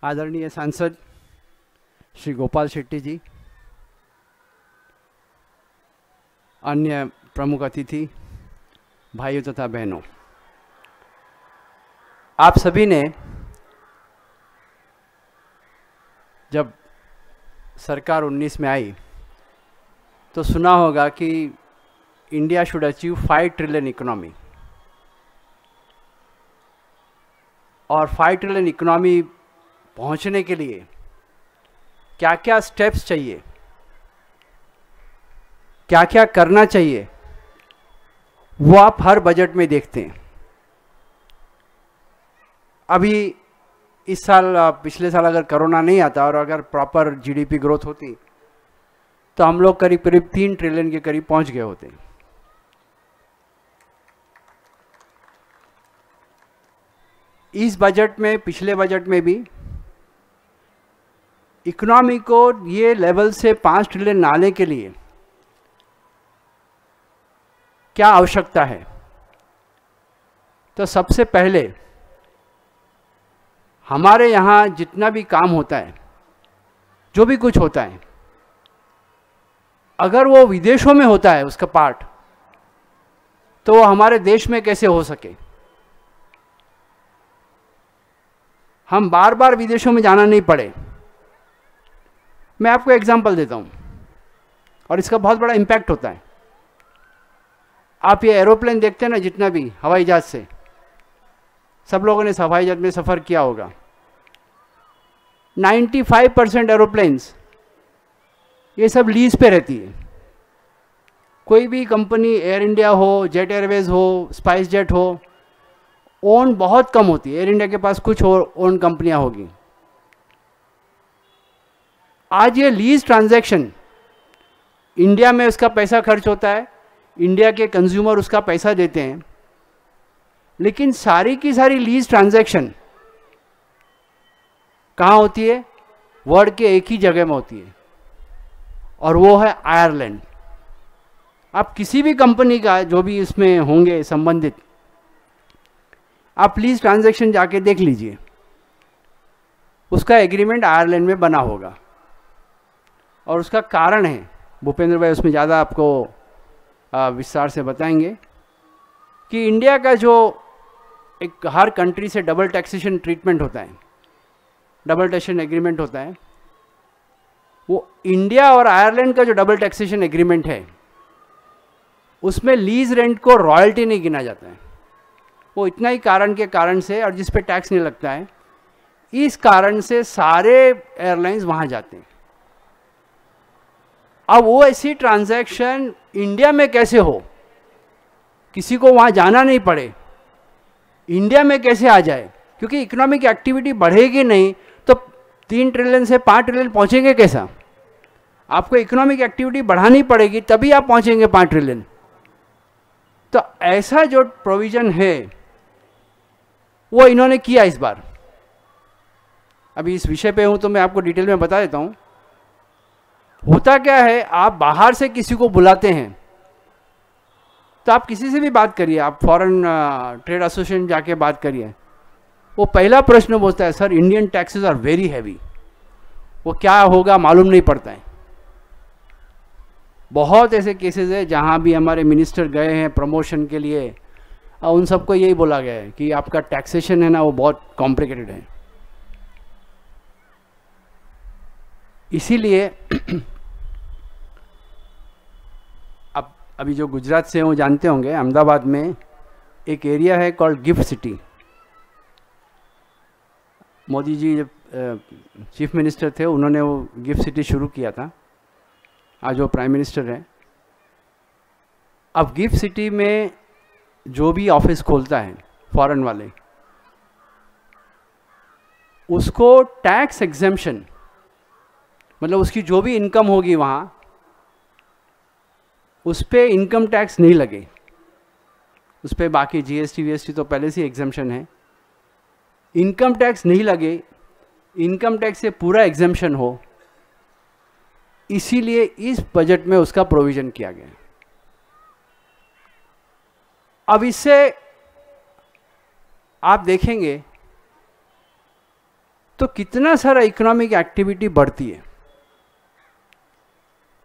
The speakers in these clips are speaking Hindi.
आदरणीय सांसद श्री गोपाल शेट्टी जी, अन्य प्रमुख अतिथि, भाइयों तथा बहनों, आप सभी ने जब सरकार 19 में आई तो सुना होगा कि India should achieve 5 trillion economy, और 5 ट्रिलियन इकोनॉमी पहुंचने के लिए क्या क्या स्टेप्स चाहिए, क्या क्या करना चाहिए, वो आप हर बजट में देखते हैं। अभी इस साल, पिछले साल अगर कोरोना नहीं आता और अगर प्रॉपर जीडीपी ग्रोथ होती तो हम लोग करीब करीब 3 ट्रिलियन के करीब पहुंच गए होते। इस बजट में, पिछले बजट में भी इकोनॉमी को ये लेवल से 5 ट्रिलियन लाने के लिए क्या आवश्यकता है, तो सबसे पहले हमारे यहाँ जितना भी काम होता है, जो भी कुछ होता है, अगर वो विदेशों में होता है उसका पार्ट, तो वो हमारे देश में कैसे हो सके। हम बार बार विदेशों में जाना नहीं पड़े। मैं आपको एग्जांपल देता हूँ और इसका बहुत बड़ा इम्पैक्ट होता है। आप ये एरोप्लेन देखते हैं ना, जितना भी हवाई जहाज से, सब लोगों ने हवाई जहाज में सफ़र किया होगा। 95% एरोप्लेन्स ये सब लीज पे रहती है। कोई भी कंपनी, एयर इंडिया हो, जेट एयरवेज हो, स्पाइस जेट हो, ओन बहुत कम होती है। एयर इंडिया के पास कुछ और ओन कंपनियां होगी। आज ये लीज ट्रांजैक्शन, इंडिया में उसका पैसा खर्च होता है, इंडिया के कंज्यूमर उसका पैसा देते हैं, लेकिन सारी की सारी लीज ट्रांजैक्शन कहाँ होती है? वर्ल्ड के एक ही जगह में होती है, और वो है आयरलैंड। आप किसी भी कंपनी का, जो भी इसमें होंगे संबंधित, आप लीज ट्रांजैक्शन जाके देख लीजिए, उसका एग्रीमेंट आयरलैंड में बना होगा। और उसका कारण है, भूपेंद्र भाई उसमें ज़्यादा आपको विस्तार से बताएंगे, कि इंडिया का जो एक हर कंट्री से डबल टैक्सेशन ट्रीटमेंट होता है, डबल टैक्सेशन एग्रीमेंट होता है, वो इंडिया और आयरलैंड का जो डबल टैक्सेशन एग्रीमेंट है, उसमें लीज रेंट को रॉयल्टी नहीं गिना जाता है। वो इतना ही कारण के कारण से, और जिस पे टैक्स नहीं लगता है, इस कारण से सारे एयरलाइंस वहाँ जाते हैं। अब वो ऐसी ट्रांजैक्शन इंडिया में कैसे हो, किसी को वहाँ जाना नहीं पड़े, इंडिया में कैसे आ जाए? क्योंकि इकोनॉमिक एक्टिविटी बढ़ेगी नहीं तो 3 ट्रिलियन से 5 ट्रिलियन पहुँचेंगे कैसा? आपको इकोनॉमिक एक्टिविटी बढ़ानी पड़ेगी, तभी आप पहुँचेंगे 5 ट्रिलियन। तो ऐसा जो प्रोविज़न है वो इन्होंने किया इस बार। अभी इस विषय पे हूँ तो मैं आपको डिटेल में बता देता हूँ। होता क्या है, आप बाहर से किसी को बुलाते हैं, तो आप किसी से भी बात करिए, आप फॉरेन ट्रेड एसोसिएशन जाके बात करिए, वो पहला प्रश्न पूछता है, sir Indian taxes are very heavy. वो क्या होगा मालूम नहीं पड़ता है। बहुत ऐसे केसेस है जहाँ भी हमारे मिनिस्टर गए हैं प्रमोशन के लिए, उन सबको यही बोला गया है कि आपका टैक्सेशन है ना, वो बहुत कॉम्प्लिकेटेड है। इसीलिए अब अभी जो गुजरात से वो जानते होंगे, अहमदाबाद में एक एरिया है called gift city. Modi ji जब चीफ मिनिस्टर थे, उन्होंने वो गिफ्ट सिटी शुरू किया था। आज वो प्राइम मिनिस्टर हैं। अब गिफ्ट सिटी में जो भी ऑफिस खोलता है फॉरेन वाले, उसको टैक्स एग्जेम्पशन, मतलब उसकी जो भी इनकम होगी वहाँ, उस पर इनकम टैक्स नहीं लगे। उस पर बाकी जीएसटी वीएसटी तो पहले से एग्जेम्पशन है, इनकम टैक्स नहीं लगे, इनकम टैक्स से पूरा एग्जेम्पशन हो, इसीलिए इस बजट में उसका प्रोविज़न किया गया। अब इससे आप देखेंगे तो कितना सारा इकोनॉमिक एक्टिविटी बढ़ती है।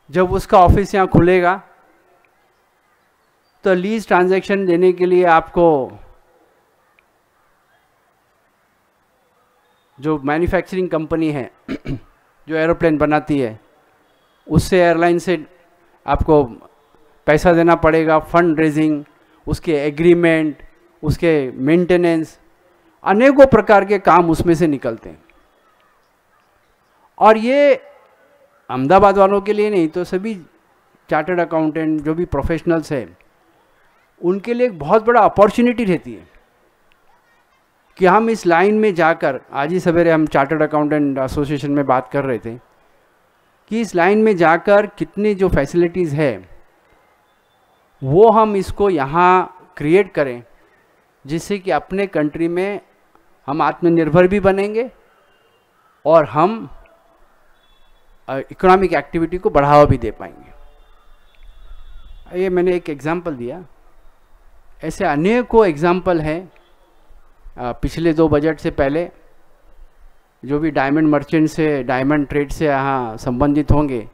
जब उसका ऑफिस यहाँ खुलेगा तो लीज ट्रांजैक्शन देने के लिए आपको जो मैन्युफैक्चरिंग कंपनी है जो एरोप्लेन बनाती है, उससे एयरलाइन से आपको पैसा देना पड़ेगा, फंड रेजिंग, उसके एग्रीमेंट, उसके मेंटेनेंस, अनेकों प्रकार के काम उसमें से निकलते हैं। और ये अहमदाबाद वालों के लिए नहीं तो सभी चार्टर्ड अकाउंटेंट जो भी प्रोफेशनल्स हैं उनके लिए एक बहुत बड़ा अपॉर्चुनिटी रहती है कि हम इस लाइन में जाकर, आज ही सवेरे हम चार्टर्ड अकाउंटेंट एसोसिएशन में बात कर रहे थे कि इस लाइन में जाकर कितनी जो फैसिलिटीज़ है वो हम इसको यहाँ क्रिएट करें, जिससे कि अपने कंट्री में हम आत्मनिर्भर भी बनेंगे और हम इकोनॉमिक एक्टिविटी को बढ़ावा भी दे पाएंगे। ये मैंने एक एग्जांपल दिया, ऐसे अनेकों एग्जांपल हैं। पिछले 2 बजट से पहले जो भी डायमंड मर्चेंट से, डायमंड ट्रेड से यहाँ संबंधित होंगे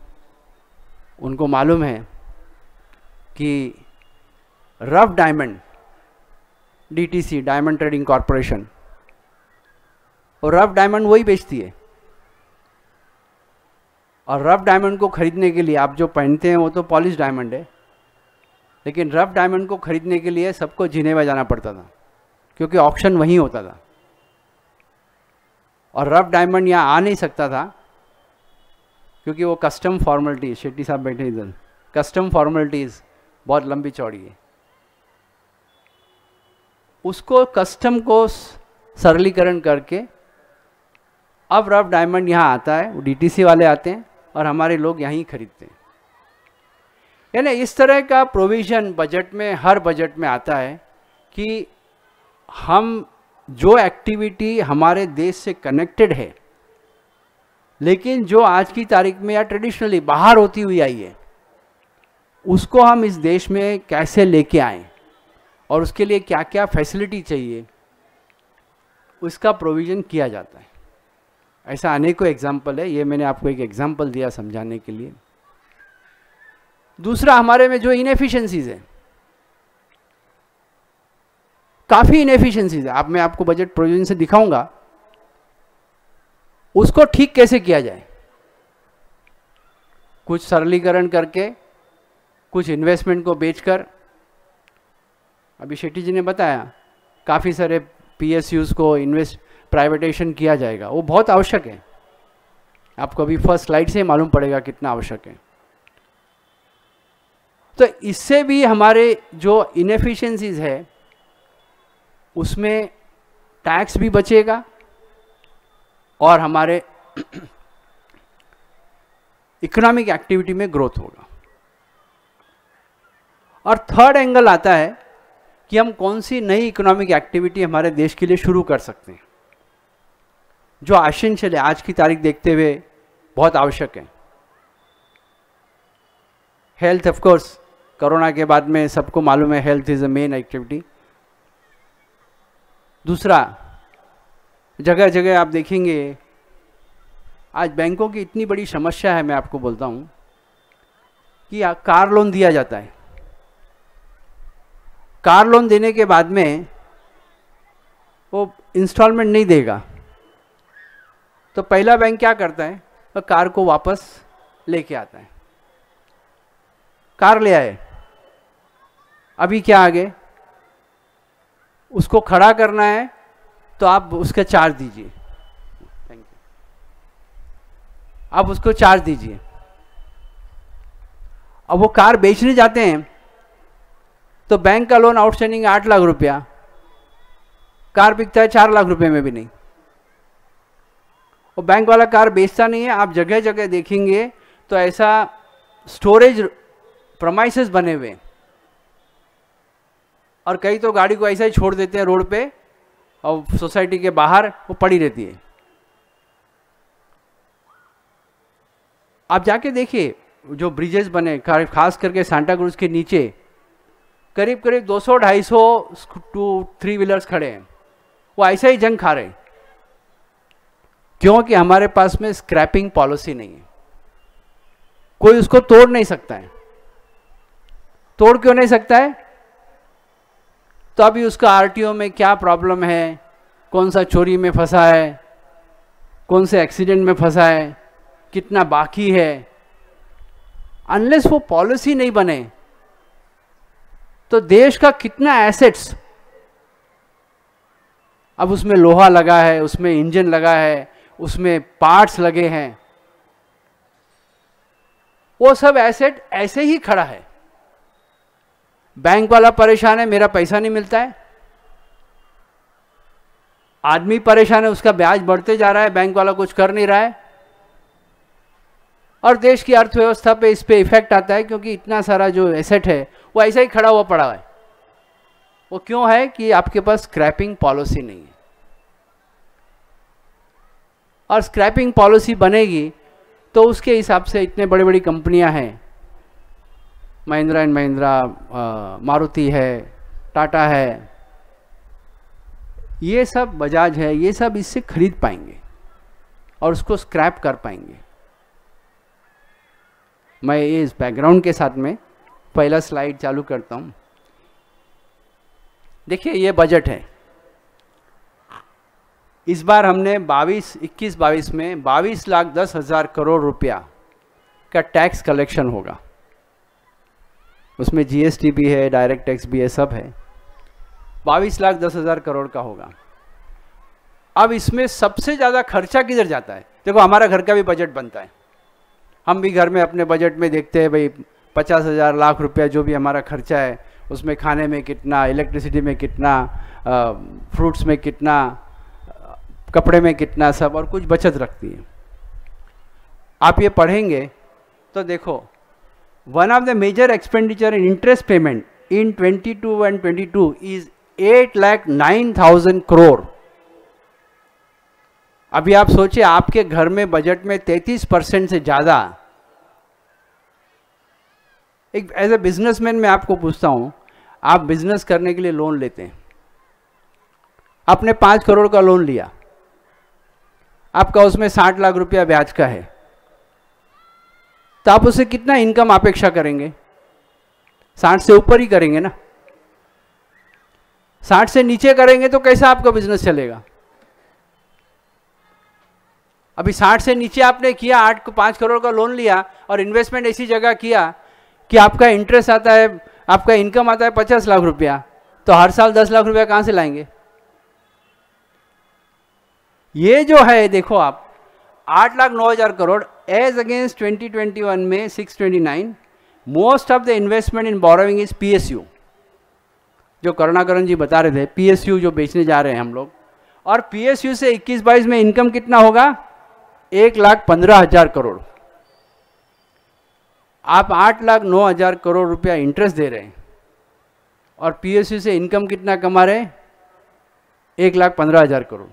उनको मालूम है कि rough diamond, DTC, diamond trading corporation, और रफ डायमंड वही बेचती है। और रफ डायमंड को खरीदने के लिए आप जो पहनते हैं वो तो पॉलिश डायमंड है, लेकिन रफ डायमंड को खरीदने के लिए सबको जिनेवा जाना पड़ता था क्योंकि ऑक्शन वहीं होता था। और रफ डायमंड यहाँ आ नहीं सकता था क्योंकि वो कस्टम फॉर्मेलिटीज, शेट्टी साहब बैठे इधर, कस्टम फॉर्मेलिटीज बहुत लंबी चौड़ी है। उसको कस्टम को सरलीकरण करके अब रफ डायमंड यहाँ आता है, वो डीटीसी वाले आते हैं और हमारे लोग यहीं खरीदते हैं। यानी इस तरह का प्रोविज़न बजट में, हर बजट में आता है कि हम जो एक्टिविटी हमारे देश से कनेक्टेड है लेकिन जो आज की तारीख में या ट्रेडिशनली बाहर होती हुई आई है, उसको हम इस देश में कैसे लेके आएं और उसके लिए क्या क्या फैसिलिटी चाहिए, उसका प्रोविज़न किया जाता है। ऐसा अनेकों एग्जाम्पल है, ये मैंने आपको एक एग्जाम्पल दिया समझाने के लिए। दूसरा, हमारे में जो इनएफिशिएंसीज है, काफ़ी इनएफिशिएंसीज है। मैं आपको बजट प्रोविजन से दिखाऊंगा उसको ठीक कैसे किया जाए। कुछ सरलीकरण करके, कुछ इन्वेस्टमेंट को बेचकर, अभी शेट्टी जी ने बताया काफ़ी सारे पीएसयूज़ को प्राइवेटाइजेशन किया जाएगा, वो बहुत आवश्यक है। आपको अभी फर्स्ट स्लाइड से मालूम पड़ेगा कितना आवश्यक है। तो इससे भी हमारे जो इनएफिशिएंसीज है उसमें टैक्स भी बचेगा और हमारे इकोनॉमिक एक्टिविटी में ग्रोथ होगा। और थर्ड एंगल आता है कि हम कौन सी नई इकोनॉमिक एक्टिविटी हमारे देश के लिए शुरू कर सकते हैं जो एसेंशियल है, आज की तारीख देखते हुए बहुत आवश्यक है। हेल्थ, ऑफ कोर्स कोरोना के बाद में सबको मालूम है health is a main activity. दूसरा, जगह जगह आप देखेंगे आज बैंकों की इतनी बड़ी समस्या है, मैं आपको बोलता हूँ कि कार लोन दिया जाता है। कार लोन देने के बाद में वो इंस्टॉलमेंट नहीं देगा तो पहला बैंक क्या करता है, तो कार को वापस लेके आता है। कार ले आए, अभी क्या आगे उसको खड़ा करना है तो आप उसका चार्ज दीजिए। Thank you. आप उसको चार्ज दीजिए। अब वो कार बेचने जाते हैं तो बैंक का लोन आउटस्टैंडिंग 8 लाख रुपया, कार बिकता है 4 लाख रुपए में भी नहीं। और बैंक वाला कार बेचता नहीं है। आप जगह जगह देखेंगे तो ऐसा स्टोरेज प्रमाइसेस बने हुए, और कई तो गाड़ी को ऐसा ही छोड़ देते हैं रोड पे और सोसाइटी के बाहर वो पड़ी रहती है। आप जाके देखिए जो ब्रिजेस बने, खास करके सांता क्रूज के नीचे करीब करीब 200-250 2-3 व्हीलर्स खड़े हैं, वो ऐसा ही जंग खा रहे हैं। क्योंकि हमारे पास में स्क्रैपिंग पॉलिसी नहीं है, कोई उसको तोड़ नहीं सकता है। तोड़ क्यों नहीं सकता है? तो अभी उसका आरटीओ में क्या प्रॉब्लम है, कौन सा चोरी में फंसा है, कौन से एक्सीडेंट में फंसा है, कितना बाकी है, अनलेस वो पॉलिसी नहीं बने तो देश का कितना एसेट्स, अब उसमें लोहा लगा है, उसमें इंजन लगा है, उसमें पार्ट्स लगे हैं, वो सब एसेट ऐसे ही खड़ा है। बैंक वाला परेशान है, मेरा पैसा नहीं मिलता है। आदमी परेशान है, उसका ब्याज बढ़ते जा रहा है, बैंक वाला कुछ कर नहीं रहा है। और देश की अर्थव्यवस्था पे इस पे इफेक्ट आता है, क्योंकि इतना सारा जो एसेट है वो ऐसा ही खड़ा हुआ पड़ा है। वो क्यों है? कि आपके पास स्क्रैपिंग पॉलिसी नहीं है। और स्क्रैपिंग पॉलिसी बनेगी तो उसके हिसाब से इतने बड़ी बड़ी कंपनियां हैं, महिंद्रा एंड महिंद्रा, मारुति है, टाटा है, ये सब, बजाज है, ये सब इससे खरीद पाएंगे और उसको स्क्रैप कर पाएंगे। मैं इस बैकग्राउंड के साथ में पहला स्लाइड चालू करता हूं। देखिए ये बजट है। इस बार हमने 21-22 में 22,10,000 करोड़ रुपया का टैक्स कलेक्शन होगा। उसमें जीएसटी भी है, डायरेक्ट टैक्स भी है, सब है। 22,10,000 करोड़ का होगा। अब इसमें सबसे ज़्यादा खर्चा किधर जाता है? देखो हमारा घर का भी बजट बनता है, हम भी घर में अपने बजट में देखते हैं भाई 50,000 लाख रुपया जो भी हमारा खर्चा है, उसमें खाने में कितना, इलेक्ट्रिसिटी में कितना, फ्रूट्स में कितना, कपड़े में कितना, सब, और कुछ बचत रखती है। आप ये पढ़ेंगे तो देखो, one of the major expenditure in interest payment in 22 and 22 is 8,09,000 crore. अभी आप सोचिए, आपके घर में बजट में 33% से ज्यादा। एक एज ए बिजनेसमैन मैं आपको पूछता हूं, आप बिजनेस करने के लिए लोन लेते हैं, आपने 5 करोड़ का लोन लिया, आपका उसमें 60 लाख रुपया ब्याज का है, तो आप उससे कितना इनकम अपेक्षा करेंगे? 60 से ऊपर ही करेंगे ना। 60 से नीचे करेंगे तो कैसा आपका बिजनेस चलेगा? अभी 60 से नीचे आपने किया, 5 करोड़ का लोन लिया और इन्वेस्टमेंट ऐसी जगह किया कि आपका इंटरेस्ट आता है, आपका इनकम आता है 50 लाख रुपया, तो हर साल 10 लाख रुपया कहां से लाएंगे? ये जो है देखो आप, 8,09,000 करोड़ एज अगेंस्ट 2021 में 629। Most of the investment in borrowing is PSU, जो करुणाकरण जी बता रहे थे, पीएसयू जो बेचने जा रहे हैं हम लोग। और पीएसयू से 21-22 में इनकम कितना होगा? 1,15,000 करोड़। आप 8,09,000 करोड़ रुपया इंटरेस्ट दे रहे हैं और पीएसयू से इनकम कितना कमा रहे हैं? 1,15,000 करोड़।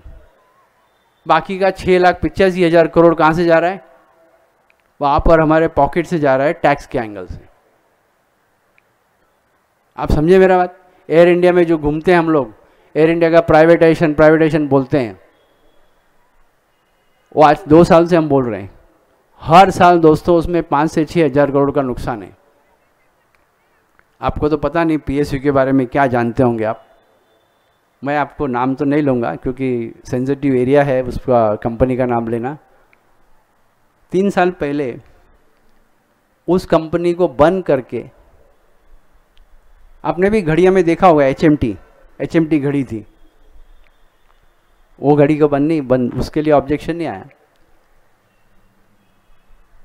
बाकी का 6,85,000 करोड़ कहाँ से जा रहा है? वहाँ पर हमारे पॉकेट से जा रहा है, टैक्स के एंगल से। आप समझे मेरा बात? एयर इंडिया में जो घूमते हैं हम लोग, एयर इंडिया का प्राइवेटाइजेशन बोलते हैं, वो आज 2 साल से हम बोल रहे हैं। हर साल दोस्तों उसमें 5 से 6,000 करोड़ का नुकसान है। आपको तो पता नहीं पीएसयू के बारे में क्या जानते होंगे आप। मैं आपको नाम तो नहीं लूँगा क्योंकि सेंसिटिव एरिया है उसका, कंपनी का नाम लेना। 3 साल पहले उस कंपनी को बंद करके, आपने भी घड़ियों में देखा होगा, एचएमटी घड़ी थी, वो घड़ी को बंद उसके लिए ऑब्जेक्शन नहीं आया।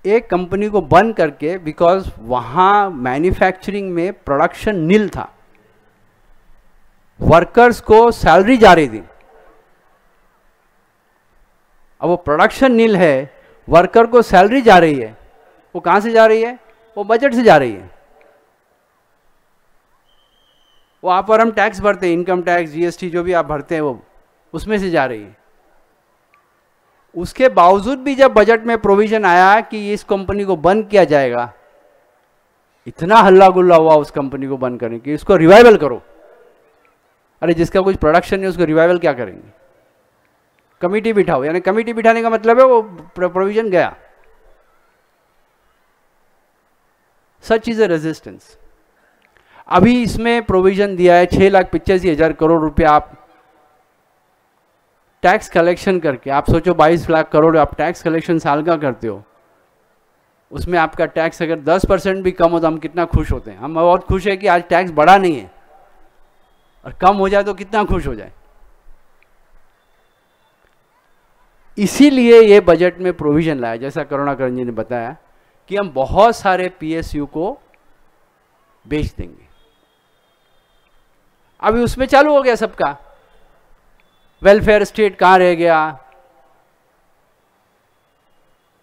एक कंपनी को बंद करके, बिकॉज वहाँ मैन्युफैक्चरिंग में प्रोडक्शन नील था, वर्कर्स को सैलरी जा रही थी। अब वो प्रोडक्शन नील है, वर्कर को सैलरी जा रही है, वो कहाँ से जा रही है? वो बजट से जा रही है। वहाँ पर हम टैक्स भरते हैं, इनकम टैक्स, जीएसटी जो भी आप भरते हैं वो उसमें से जा रही है। उसके बावजूद भी जब बजट में प्रोविजन आया कि इस कंपनी को बंद किया जाएगा, इतना हल्ला गुल्ला हुआ उस कंपनी को बंद करने की, इसको रिवाइवल करो। अरे जिसका कुछ प्रोडक्शन नहीं उसको रिवाइवल क्या करेंगे? कमिटी बिठाओ, यानी कमिटी बिठाने का मतलब है वो प्रोविजन गया। Such is a resistance. अभी इसमें प्रोविजन दिया है 6,85,000 करोड़ रुपया आप टैक्स कलेक्शन करके, आप सोचो 22 लाख करोड़ आप टैक्स कलेक्शन साल का करते हो, उसमें आपका टैक्स अगर 10% भी कम हो तो हम कितना खुश होते हैं। हम बहुत खुश है कि आज टैक्स बढ़ा नहीं है, और कम हो जाए तो कितना खुश हो जाए। इसीलिए ये बजट में प्रोविजन लाया, जैसा करुणाकरण जी ने बताया, कि हम बहुत सारे पीएसयू को बेच देंगे। अभी उसमें चालू हो गया सबका, वेलफेयर स्टेट कहां रह गया?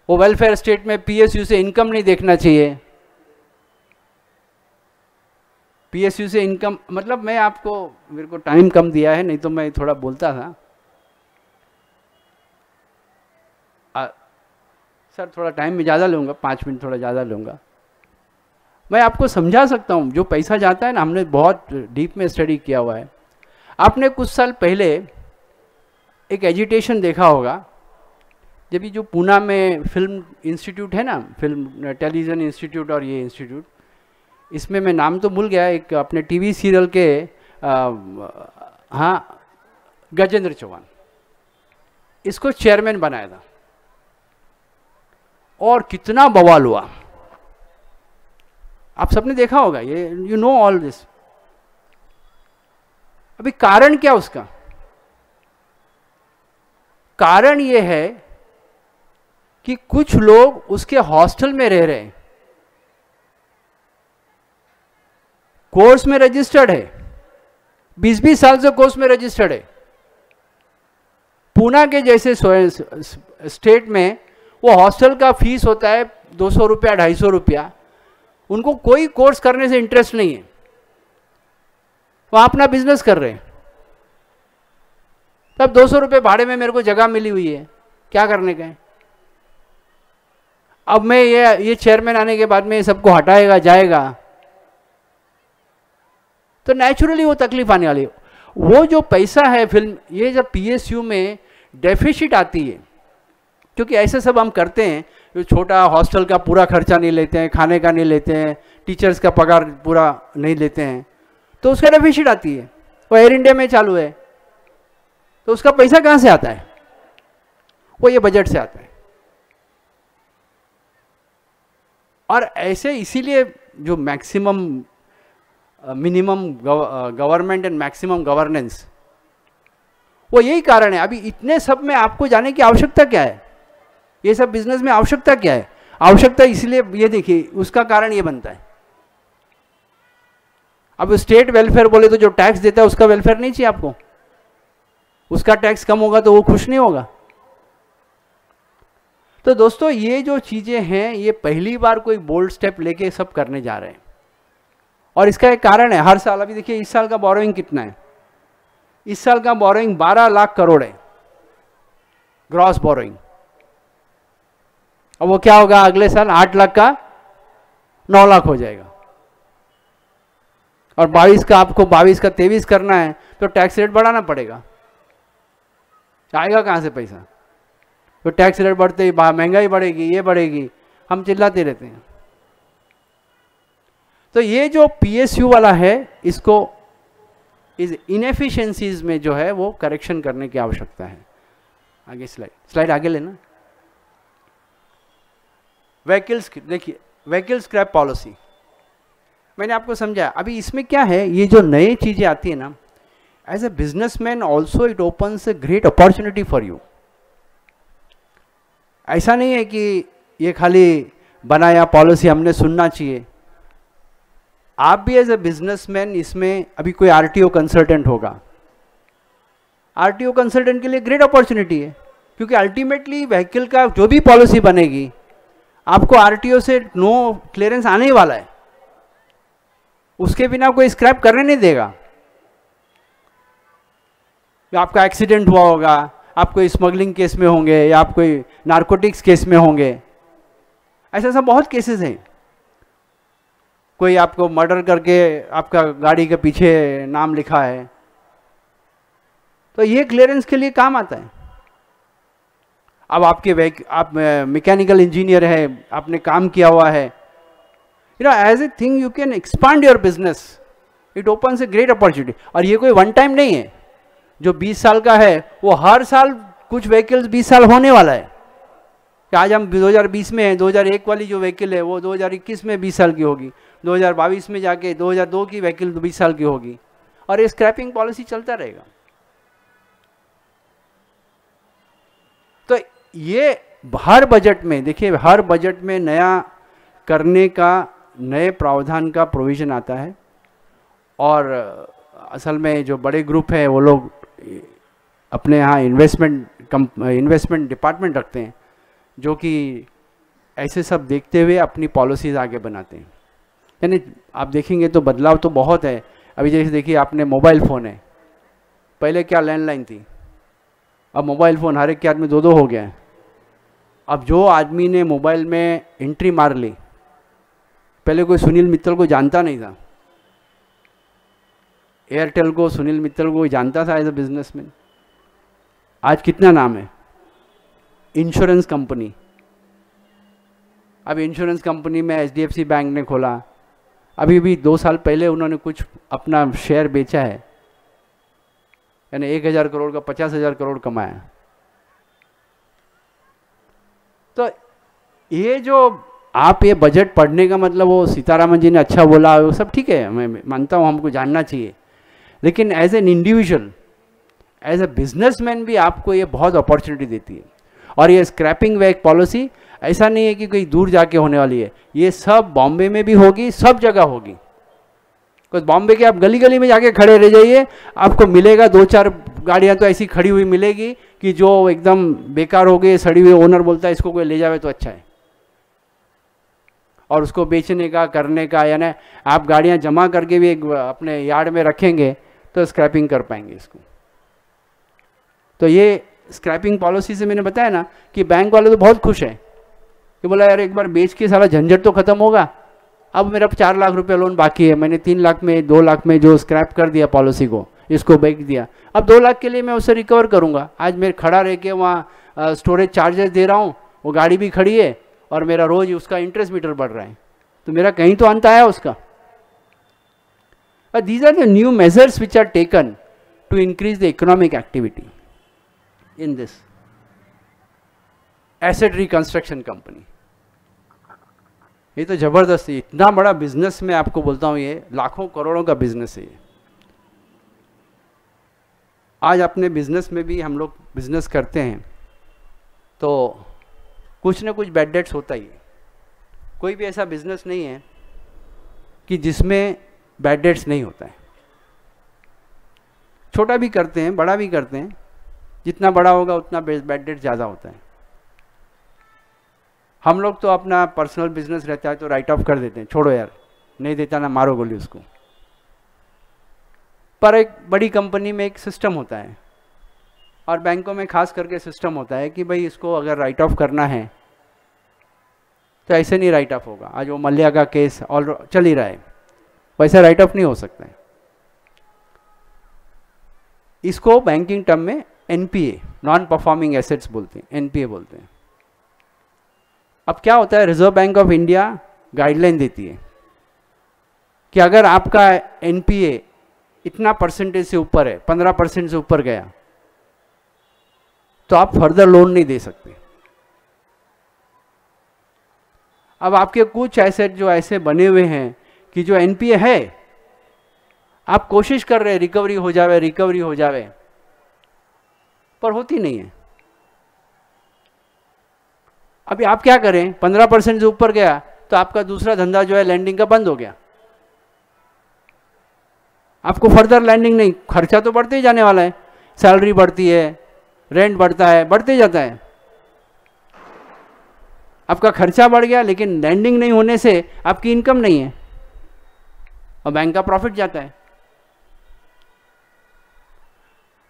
वो वेलफेयर स्टेट में पीएसयू से इनकम नहीं देखना चाहिए। पीएसयू से इनकम मतलब, मैं आपको, मेरे को टाइम कम दिया है, नहीं तो मैं थोड़ा बोलता था। सर थोड़ा टाइम में ज़्यादा लूँगा, 5 मिनट थोड़ा ज़्यादा लूँगा। मैं आपको समझा सकता हूँ, जो पैसा जाता है ना, हमने बहुत डीप में स्टडी किया हुआ है। आपने कुछ साल पहले एक एजिटेशन देखा होगा, जब ये जो पूना में फिल्म इंस्टीट्यूट है ना, फिल्म टेलीविज़न इंस्टीट्यूट और ये इंस्टीट्यूट, इसमें मैं नाम तो भूल गया, एक अपने टीवी सीरियल के हाँ, गजेंद्र चौहान इसको चेयरमैन बनाया था, और कितना बवाल हुआ। आप सबने देखा होगा ये, यू नो ऑल दिस। अभी कारण क्या उसका? कारण ये है कि कुछ लोग उसके हॉस्टल में रह रहे हैं, कोर्स में रजिस्टर्ड है, 20-20 साल से कोर्स में रजिस्टर्ड है। पूना के जैसे स्टेट में वो हॉस्टल का फीस होता है 200 रुपया, 250 रुपया। उनको कोई कोर्स करने से इंटरेस्ट नहीं है, वो अपना बिजनेस कर रहे हैं। तब 200 रुपये भाड़े में मेरे को जगह मिली हुई है, क्या करने का है? अब मैं ये चेयरमैन आने के बाद में ये सबको हटाएगा जाएगा, तो नेचुरली वो तकलीफ आने वाली है। वो जो पैसा है फिल्म, ये जब पीएसयू में डेफिसिट आती है, क्योंकि ऐसे सब हम करते हैं, जो छोटा हॉस्टल का पूरा खर्चा नहीं लेते हैं, खाने का नहीं लेते हैं, टीचर्स का पगार पूरा नहीं लेते हैं, तो उसका डेफिसिट आती है। वो एयर इंडिया में चालू है, तो उसका पैसा कहाँ से आता है? वो ये बजट से आता है। और ऐसे इसीलिए जो maximum minimum government and maximum governance, वो यही कारण है। अभी इतने सब में आपको जाने की आवश्यकता क्या है? ये सब बिजनेस में आवश्यकता क्या है? आवश्यकता इसलिए, ये देखिए उसका कारण ये बनता है। अब स्टेट वेलफेयर बोले तो जो टैक्स देता है उसका वेलफेयर नहीं चाहिए आपको? उसका टैक्स कम होगा तो वो खुश नहीं होगा। तो दोस्तों ये जो चीजें हैं, ये पहली बार कोई बोल्ड स्टेप लेके सब करने जा रहे हैं, और इसका एक कारण है। हर साल, अभी देखिए इस साल का बोरोइंग कितना है? इस साल का बोरोइंग 12 लाख करोड़ है, ग्रॉस बोरोइंग। अब वो क्या होगा? अगले साल 8 लाख का 9 लाख हो जाएगा। और 22 का आपको 22 का 23 करना है तो टैक्स रेट बढ़ाना पड़ेगा। आएगा कहाँ से पैसा? तो टैक्स रेट बढ़ते ही महंगाई बढ़ेगी, ये बढ़ेगी, हम चिल्लाते रहते हैं। तो ये जो पीएसयू वाला है, इसको इस इनएफिशिएंसीज में जो है वो करेक्शन करने की आवश्यकता है। आगे स्लाइड आगे लेना। व्हीकल्स, देखिए व्हीकल स्क्रैप पॉलिसी मैंने आपको समझाया। अभी इसमें क्या है, ये जो नई चीजें आती है ना, as a businessman also it opens a great opportunity for you. ऐसा नहीं है कि ये खाली बनाया पॉलिसी हमने सुनना चाहिए। आप भी एज ए बिजनेसमैन इसमें, अभी कोई आरटीओ कंसल्टेंट होगा, आरटीओ कंसल्टेंट के लिए ग्रेट अपॉर्चुनिटी है, क्योंकि अल्टीमेटली व्हीकल का जो भी पॉलिसी बनेगी आपको आरटीओ से नो क्लियरेंस आने ही वाला है, उसके बिना कोई स्क्रैप करने नहीं देगा। आपका एक्सीडेंट हुआ होगा, आप कोई स्मगलिंग केस में होंगे, या आप कोई नारकोटिक्स केस में होंगे, ऐसा सब बहुत केसेस हैं। कोई आपको मर्डर करके आपका गाड़ी के पीछे नाम लिखा है, तो ये क्लियरेंस के लिए काम आता है। अब आप मैकेनिकल इंजीनियर है, आपने काम किया हुआ है, as a thing you can expand your business, it opens a great opportunity. और ये कोई वन टाइम नहीं है। जो 20 साल का है वो हर साल कुछ व्हीकल्स 20 साल होने वाला है। कि आज हम 2020 में हैं, 2001 वाली जो व्हीकल है वो 2021 में 20 साल की होगी, 2022 में जाके 2002 की व्हीकल 20 साल की होगी, और ये स्क्रैपिंग पॉलिसी चलता रहेगा। तो ये हर बजट में देखिए, हर बजट में नया करने का, नए प्रावधान का प्रोविजन आता है। और असल में जो बड़े ग्रुप है वो लोग अपने यहाँ इन्वेस्टमेंट डिपार्टमेंट रखते हैं, जो कि ऐसे सब देखते हुए अपनी पॉलिसीज़ आगे बनाते हैं। यानी आप देखेंगे तो बदलाव तो बहुत है। अभी जैसे देखिए, आपने मोबाइल फ़ोन है, पहले क्या लैंडलाइन थी, अब मोबाइल फ़ोन हर एक के आदमी 2-2 हो गया है। अब जो आदमी ने मोबाइल में एंट्री मार ली, पहले कोई सुनील मित्तल को जानता नहीं था, एयरटेल को, सुनील मित्तल को जानता था एज ए बिजनेसमैन। आज कितना नाम है, इंश्योरेंस कंपनी। अब इंश्योरेंस कंपनी में HDFC बैंक ने खोला, अभी भी 2 साल पहले उन्होंने कुछ अपना शेयर बेचा है, यानी 1000 करोड़ का 50,000 करोड़ कमाया। तो ये जो आप ये बजट पढ़ने का मतलब, वो सीतारामन जी ने अच्छा बोला, वो सब ठीक है, मैं मानता हूँ हमको जानना चाहिए, लेकिन as an individual, as a businessman भी आपको ये बहुत अपॉर्चुनिटी देती है। और ये स्क्रैपिंग वैक पॉलिसी ऐसा नहीं है कि कोई दूर जाके होने वाली है, ये सब बॉम्बे में भी होगी, सब जगह होगी। कुछ बॉम्बे के आप गली गली में जाके खड़े रह जाइए, आपको मिलेगा 2-4 गाड़ियाँ तो ऐसी खड़ी हुई मिलेगी कि जो एकदम बेकार हो गई, सड़ी हुई, ओनर बोलता है इसको कोई ले जावे तो अच्छा है, और उसको बेचने का, करने का, यानी आप गाड़ियाँ जमा करके भी अपने यार्ड में रखेंगे तो स्क्रैपिंग कर पाएंगे इसको। तो ये स्क्रैपिंग पॉलिसी से मैंने बताया ना कि बैंक वाले तो बहुत खुश हैं कि बोला यार एक बार बेच के सारा झंझट तो खत्म होगा। अब मेरा 4 लाख रुपए लोन बाकी है, मैंने 3 लाख में, 2 लाख में जो स्क्रैप कर दिया पॉलिसी को, इसको बेच दिया, अब 2 लाख के लिए मैं उसे रिकवर करूंगा। आज मैं खड़ा रह के वहाँ स्टोरेज चार्जेस दे रहा हूँ, वो गाड़ी भी खड़ी है और मेरा रोज उसका इंटरेस्ट मीटर बढ़ रहा है, तो मेरा कहीं तो अंत आया उसका। These are the new measures which are taken to increase the economic activity in this asset reconstruction company. ये तो जबरदस्त है, इतना बड़ा बिजनेस, मैं आपको बोलता हूँ ये लाखों करोड़ों का बिजनेस है ये। आज अपने बिजनेस में भी हम लोग बिजनेस करते हैं तो कुछ ना कुछ बैड डेट्स होता ही है। कोई भी ऐसा बिजनेस नहीं है कि जिसमें बैड डेट्स नहीं होता है। छोटा भी करते हैं, बड़ा भी करते हैं, जितना बड़ा होगा उतना बैड डेट ज़्यादा होता है। हम लोग तो अपना पर्सनल बिजनेस रहता है तो राइट ऑफ कर देते हैं, छोड़ो यार, नहीं देता ना मारो गोली उसको। पर एक बड़ी कंपनी में एक सिस्टम होता है, और बैंकों में खास करके सिस्टम होता है कि भाई इसको अगर राइट ऑफ करना है तो ऐसे नहीं राइट ऑफ होगा। आज वो मल्ल्या का केस ऑल चल ही रहा है, वैसे राइट ऑफ नहीं हो सकता है। इसको बैंकिंग टर्म में NPA, नॉन परफॉर्मिंग एसेट्स बोलते हैं, NPA बोलते हैं। अब क्या होता है, reserve bank of India guideline देती है कि अगर आपका NPA इतना परसेंटेज से ऊपर है, 15% से ऊपर गया, तो आप फर्दर लोन नहीं दे सकते। अब आपके कुछ एसेट जो ऐसे बने हुए हैं कि जो NPA है, आप कोशिश कर रहे हैं रिकवरी हो जावे, रिकवरी हो जावे, पर होती नहीं है। अभी आप क्या करें, 15% से ऊपर गया तो आपका दूसरा धंधा जो है लैंडिंग का बंद हो गया, आपको फर्दर लैंडिंग नहीं, खर्चा तो बढ़ते ही जाने वाला है, सैलरी बढ़ती है, रेंट बढ़ता है, बढ़ते जाता है। आपका खर्चा बढ़ गया लेकिन लैंडिंग नहीं होने से आपकी इनकम नहीं है और बैंक का प्रॉफिट जाता है।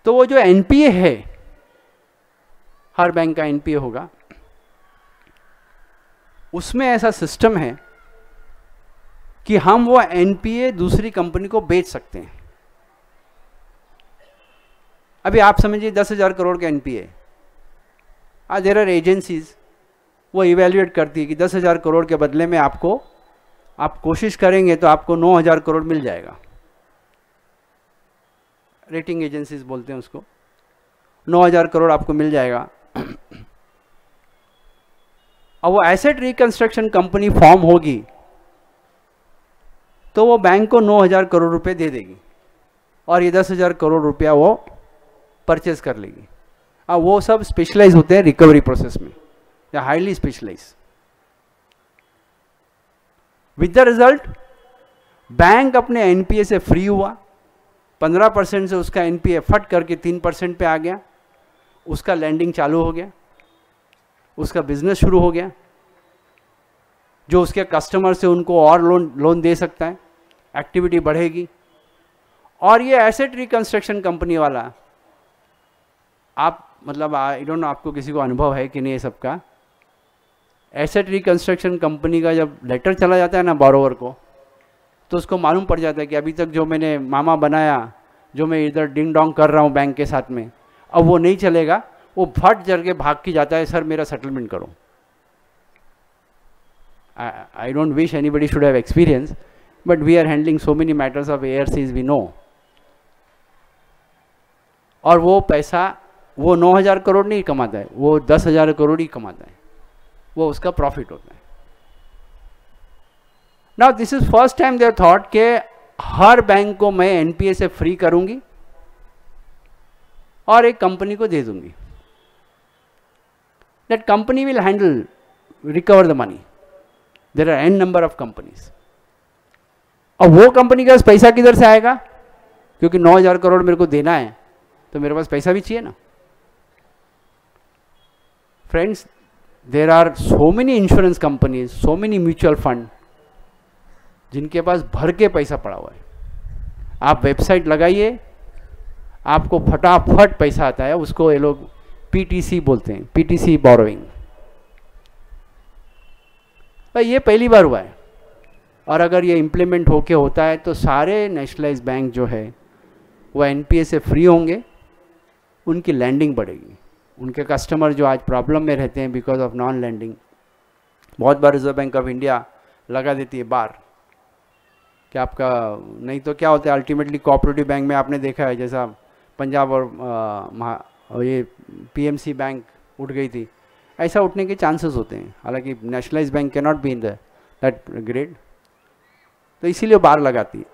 तो वो जो NPA है, हर बैंक का NPA होगा, उसमें ऐसा सिस्टम है कि हम वो NPA दूसरी कंपनी को बेच सकते हैं। अभी आप समझिए 10,000 करोड़ का NPA, देयर आर एजेंसीज, वो इवेल्युएट करती है कि 10,000 करोड़ के बदले में आपको, आप कोशिश करेंगे तो आपको 9,000 करोड़ मिल जाएगा। रेटिंग एजेंसीज बोलते हैं उसको, 9,000 करोड़ आपको मिल जाएगा। अब वो एसेट रिकंस्ट्रक्शन कंपनी फॉर्म होगी तो वो बैंक को 9,000 करोड़ रुपए दे देगी और ये 10,000 करोड़ रुपया वो परचेज कर लेगी। अब वो सब स्पेशलाइज होते हैं रिकवरी प्रोसेस में, या highly specialize. With the result bank अपने एनपीए से फ्री हुआ, 15% से उसका एनपीए फट करके 3% पे आ गया, उसका लैंडिंग चालू हो गया, उसका बिजनेस शुरू हो गया, जो उसके कस्टमर से उनको और लोन दे सकता है, एक्टिविटी बढ़ेगी। और ये एसेट रिकंस्ट्रक्शन कंपनी वाला, आप मतलब आई डोंट नो आपको किसी को अनुभव है कि नहीं ये सबका। एसेट रिकंस्ट्रक्शन कंपनी का जब लेटर चला जाता है ना बोरोवर को, तो उसको मालूम पड़ जाता है कि अभी तक जो मैंने मामा बनाया, जो मैं इधर डिंग डोंग कर रहा हूँ बैंक के साथ में, अब वो नहीं चलेगा। वो फट जर के भाग के जाता है, सर मेरा सेटलमेंट करो। I don't wish anybody should have experience, but we are handling so many matters of arrears, we know. और वो पैसा वो 9,000 करोड़ नहीं कमाता है, वो 10,000 करोड़ ही कमाता है, वो उसका प्रॉफिट होता है। Now this is first time they thought के हर बैंक को मैं एनपीए से फ्री करूंगी और एक कंपनी को दे दूंगी। That company will handle recover the money. There are a number of companies. और वो कंपनी का पैसा किधर से आएगा? क्योंकि 9,000 करोड़ मेरे को देना है तो मेरे पास पैसा भी चाहिए ना। Friends, there are so many insurance companies, so many mutual fund जिनके पास भर के पैसा पड़ा हुआ है। आप वेबसाइट लगाइए, आपको फटाफट पैसा आता है। उसको ये लोग पीटीसी बोलते हैं, पीटीसी बोरोइंग। भाई ये पहली बार हुआ है, और अगर ये इम्प्लीमेंट होके होता है तो सारे नेशनलाइज बैंक जो है वो एनपीए से फ्री होंगे, उनकी लैंडिंग बढ़ेगी। उनके कस्टमर जो आज प्रॉब्लम में रहते हैं बिकॉज ऑफ नॉन लैंडिंग, बहुत बार रिजर्व बैंक ऑफ इंडिया लगा देती है बार कि आपका, नहीं तो क्या होता है अल्टीमेटली कोऑपरेटिव बैंक में आपने देखा है, जैसा पंजाब और ये पीएमसी बैंक उठ गई थी, ऐसा उठने के चांसेस होते हैं। हालांकि nationalise bank can not be in that grade, तो इसीलिए बार लगाती है।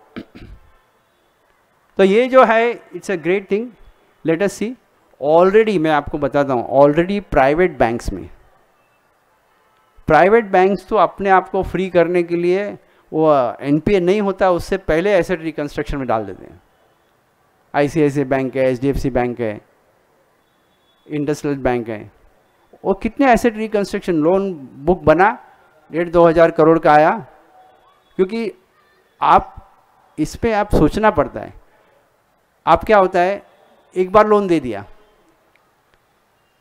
तो ये जो है it's a great thing. Let us see. Already मैं आपको बताता हूँ, ऑलरेडी प्राइवेट बैंक्स में, प्राइवेट बैंक्स तो अपने आप को फ्री करने के लिए वो एनपीए नहीं होता उससे पहले एसेट रिकंस्ट्रक्शन में डाल देते हैं। आईसीआईसीआई बैंक है, एचडीएफसी बैंक है, इंडसइंड बैंक है, वो कितने एसेट रिकंस्ट्रक्शन लोन बुक बना, 1,5-2 हज़ार करोड़ का आया। क्योंकि आप इस पे आप सोचना पड़ता है। आप क्या होता है, एक बार लोन दे दिया,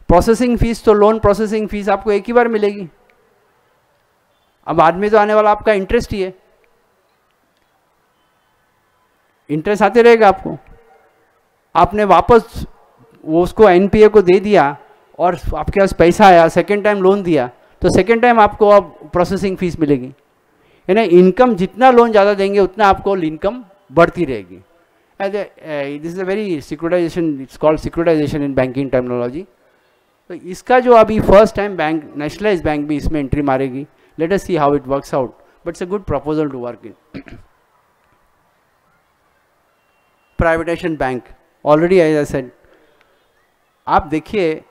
प्रोसेसिंग फीस तो लोन प्रोसेसिंग फीस आपको एक ही बार मिलेगी। अब बाद में तो आने वाला आपका इंटरेस्ट ही है, इंटरेस्ट आते रहेगा आपको। आपने वापस वो उसको एनपीए को दे दिया और आपके पास पैसा आया, सेकेंड टाइम लोन दिया, तो सेकेंड टाइम आपको अब प्रोसेसिंग फीस मिलेगी। यानी इनकम जितना लोन ज़्यादा देंगे उतना आपको इनकम बढ़ती रहेगी। This is a very securitisation, it's called securitisation in banking terminology. तो इसका जो अभी first time bank, nationalise bank भी इसमें एंट्री मारेगी। Let us see how it works out, but it's a good proposal to work in. Privatisation bank already as I said, आप देखिए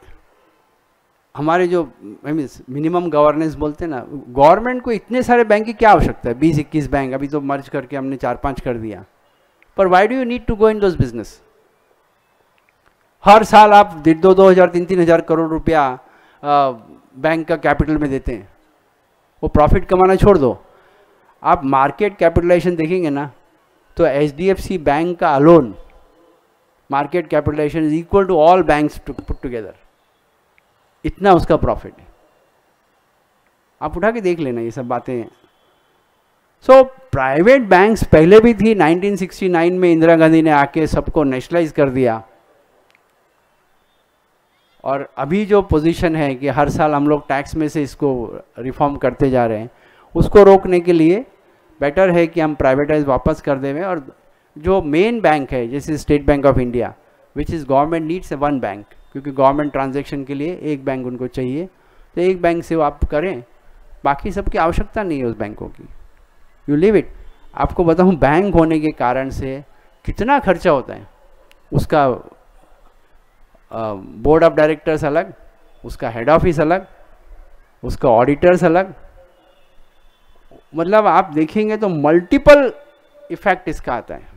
हमारे जो मिनिमम गवर्नेंस बोलते हैं ना, गवर्नमेंट को इतने सारे बैंक की क्या आवश्यकता है? 20-21 बैंक, अभी तो मर्ज करके हमने 4-5 कर दिया। पर why do you need to go in those business? हर साल आप 2,000, 2,000, 3,000 करोड़ रुपया बैंक का कैपिटल में देते हैं, वो प्रॉफिट कमाना छोड़ दो। आप मार्केट कैपिटलाइजेशन देखेंगे ना, तो एचडीएफसी बैंक का alone market capitalisation is equal to all banks put together, इतना उसका प्रॉफिट है। आप उठा के देख लेना ये सब बातें। सो प्राइवेट बैंक्स पहले भी थी, 1969 में इंदिरा गांधी ने आके सबको नेशनलाइज कर दिया, और अभी जो पोजीशन है कि हर साल हम लोग टैक्स में से इसको रिफॉर्म करते जा रहे हैं, उसको रोकने के लिए बेटर है कि हम प्राइवेटाइज वापस कर दें। और जो मेन बैंक है जैसे state bank of India, which is government needs a one bank, क्योंकि गवर्नमेंट ट्रांजैक्शन के लिए एक बैंक उनको चाहिए, तो एक बैंक से वो आप करें, बाकी सबकी आवश्यकता नहीं है उस बैंकों की, यू लीव इट। आपको बताऊं बैंक होने के कारण से कितना खर्चा होता है, उसका बोर्ड ऑफ डायरेक्टर्स अलग, उसका हेड ऑफिस अलग, उसका ऑडिटर्स अलग, मतलब आप देखेंगे तो मल्टीपल इफेक्ट इसका आता है।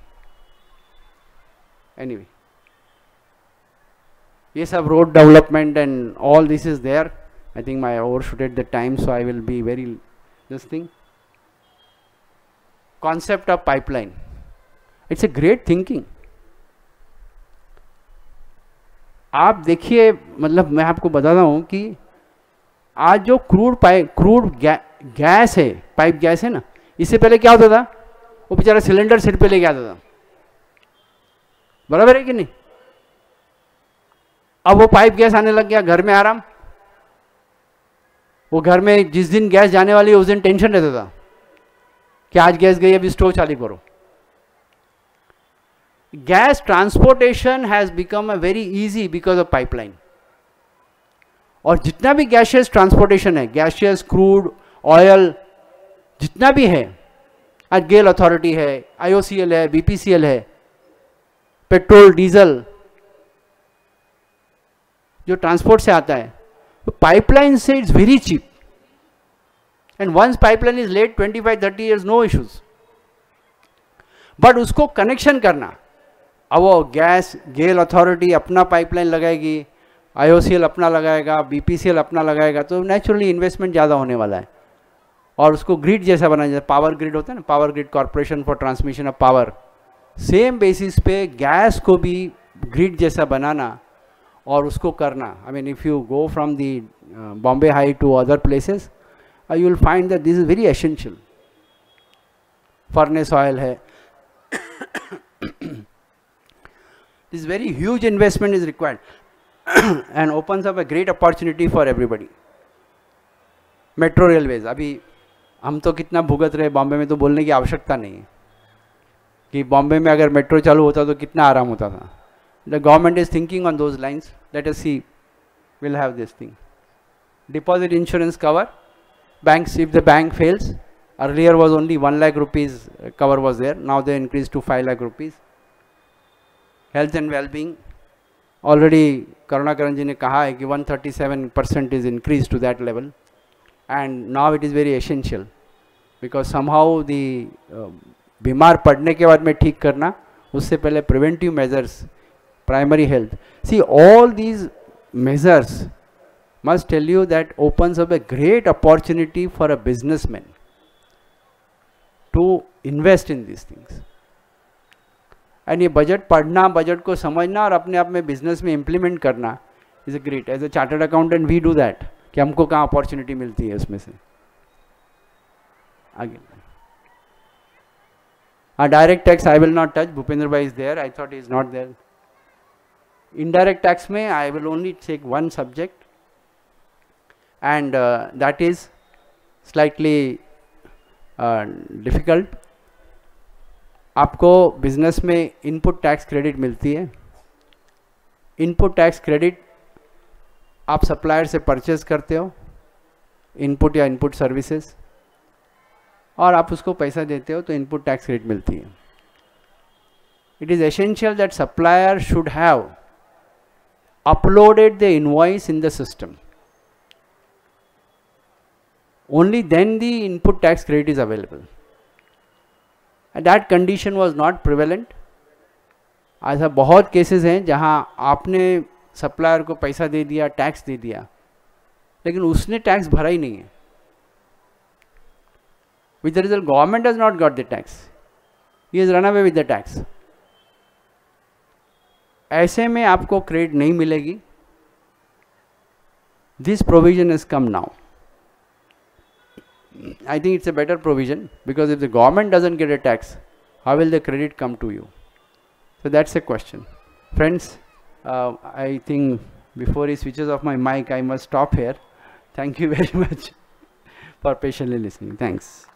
एनीवे ये सब road development and all this is there. I think my overshooted the time, so I will be very this thing. Concept of pipeline, it's a great thinking. आप देखिए, मतलब मैं आपको बताता हूँ कि आज जो क्रूड गैस है, पाइप गैस है ना, इससे पहले क्या होता था, वो बेचारा सिलेंडर सिर पे लेके आता था, बराबर है कि नहीं। अब वो पाइप गैस आने लग गया, घर में आराम, वो घर में जिस दिन गैस जाने वाली है उस दिन टेंशन रहता था कि आज गैस गई, अभी स्टोव चालू करो। Gas transportation has become a very easy because of pipeline. और जितना भी गैशियस ट्रांसपोर्टेशन है, गैशियस, क्रूड, ऑयल, जितना भी है, आज गेल अथॉरिटी है, आईओसीएल है, बीपीसीएल है, पेट्रोल, डीजल जो ट्रांसपोर्ट से आता है, तो पाइपलाइन से it's very cheap. And once pipeline is laid 25-30 years, no issues. But उसको कनेक्शन करना, अब वो गैस, गेल अथॉरिटी अपना पाइपलाइन लगाएगी, आईओसीएल अपना लगाएगा, बीपीसीएल अपना लगाएगा, तो नेचुरली इन्वेस्टमेंट ज़्यादा होने वाला है। और उसको ग्रिड जैसा बनाया जाए, पावर ग्रिड होता है ना, power grid corporation for transmission of power, same basis पे गैस को भी ग्रिड जैसा बनाना और उसको करना। I mean if you go from the Bombay High to other places, you will find that this is very essential. Furnace oil है, this very huge investment is required and opens up a great opportunity for everybody. Metro railways, अभी हम तो कितना भुगत रहे बॉम्बे में, तो बोलने की आवश्यकता नहीं है कि बॉम्बे में अगर मेट्रो चालू होता तो कितना आराम होता था। The government is thinking on those lines, let us see, will have this thing. Deposit insurance cover, banks, if the bank fails, earlier was only 1 lakh rupees cover was there, now they increased to 5 lakh rupees. Health and wellbeing, already Karunakaran ji ने कहा है कि 137% is increase to that level, and now it is very essential because somehow the बीमार पड़ने के बाद में ठीक करना, उससे पहले preventive measures, primary health, see all these measures must tell you that opens up a great opportunity for a businessman to invest in these things. And ये बजट पढ़ना, बजट को समझना और अपने आप में बिजनेस में इम्प्लीमेंट करना is a great. As a chartered accountant we do that, कि हमको कहाँ अपॉर्चुनिटी मिलती है उसमें से। आगे direct tax I will not touch, Bhupendra bhai is there, I thought is not there. Indirect tax में I will only take one subject, and that is slightly difficult. आपको बिजनेस में इनपुट टैक्स क्रेडिट मिलती है। इनपुट टैक्स क्रेडिट आप सप्लायर से परचेज करते हो इनपुट या इनपुट सर्विसेज, और आप उसको पैसा देते हो तो इनपुट टैक्स क्रेडिट मिलती है। It is essential that supplier should have uploaded the invoice in the system, only then the input tax credit is available, and that condition was not prevalent. ऐसा बहुत केसेस हैं जहां आपने सप्लायर को पैसा दे दिया, टैक्स दे दिया, लेकिन उसने टैक्स भरा ही नहीं है। With the result government does not got the tax, he is run away with the tax. ऐसे में आपको क्रेडिट नहीं मिलेगी। This provision is come now. I think it's a better provision, because if the government doesn't get a tax, how will the credit come to you? So that's a question. Friends, I think Before he switches off my mic, I must stop here. Thank you very much for patiently listening. Thanks.